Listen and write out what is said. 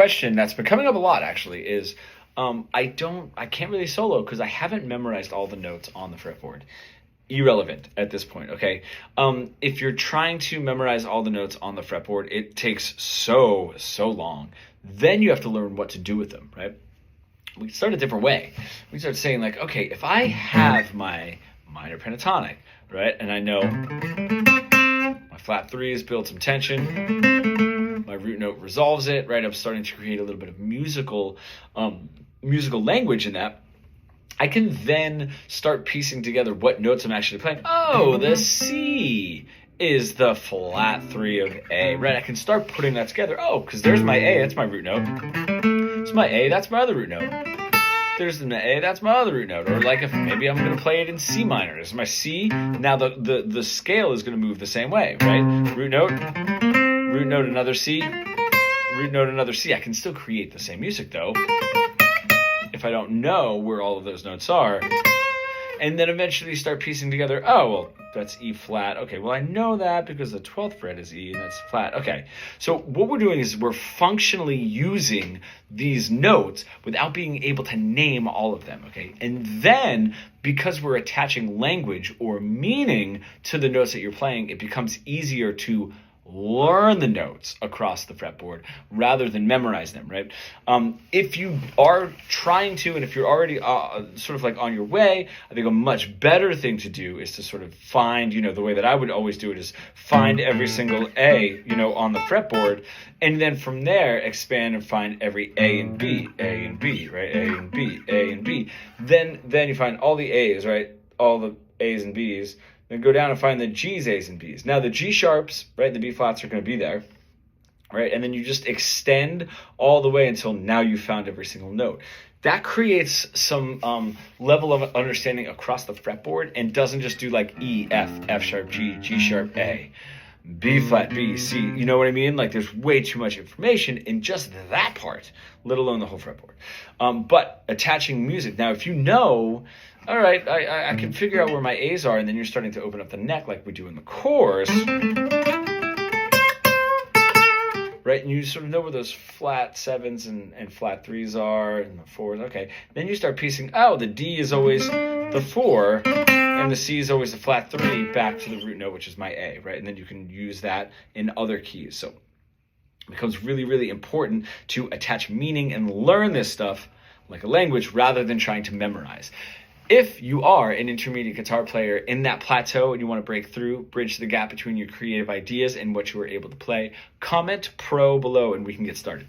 Question that's been coming up a lot actually is I can't really solo because I haven't memorized all the notes on the fretboard. Irrelevant at this point, okay? If you're trying to memorize all the notes on the fretboard, it takes so long. Then you have to learn what to do with them, right? We can start a different way. We start saying like, okay, if I have my minor pentatonic, right, and I know my flat threes build some tension, my root note resolves it, right? I'm starting to create a little bit of musical language in that. I can then start piecing together what notes I'm actually playing. Oh, the C is the flat 3 of A, right? I can start putting that together. Oh, because there's my A, that's my root note. It's my A, that's my other root note. There's the A, that's my other root note. Or like if maybe I'm going to play it in C minor. This is my C. Now the scale is going to move the same way, right? Root note, another C, root note, another C. I can still create the same music though, if I don't know where all of those notes are. And then eventually start piecing together, oh, well, that's E flat. Okay, well, I know that because the 12th fret is E and that's flat. Okay, so what we're doing is we're functionally using these notes without being able to name all of them, okay? And then, because we're attaching language or meaning to the notes that you're playing, it becomes easier to learn the notes across the fretboard rather than memorize them, right? If you are trying to, and if you're already sort of like on your way, I think a much better thing to do is to sort of find, the way that I would always do it is find every single A, on the fretboard, and then from there expand and find every A and B, right? A and B, A and B. Then you find all the A's, right? All the A's and B's. Then go down and find the G's, A's, and B's. Now the G sharps, right, the B flats are going to be there, right? And then you just extend all the way until now you found every single note. That creates some level of understanding across the fretboard and doesn't just do like E, F, F sharp, G, G sharp, A, B flat, B, C. You know what I mean? Like there's way too much information in just that part, let alone the whole fretboard. But attaching music. Now, if you know, all right, I can figure out where my A's are, and then you're starting to open up the neck like we do in the chorus, right? And you sort of know where those flat 7s and flat 3s are, and the 4s, okay. Then you start piecing, oh, the D is always the 4, and the C is always the flat 3 back to the root note, which is my A, right? And then you can use that in other keys. So it becomes really, really important to attach meaning and learn this stuff like a language rather than trying to memorize. If you are an intermediate guitar player in that plateau and you want to break through, bridge the gap between your creative ideas and what you were able to play, comment pro below and we can get started.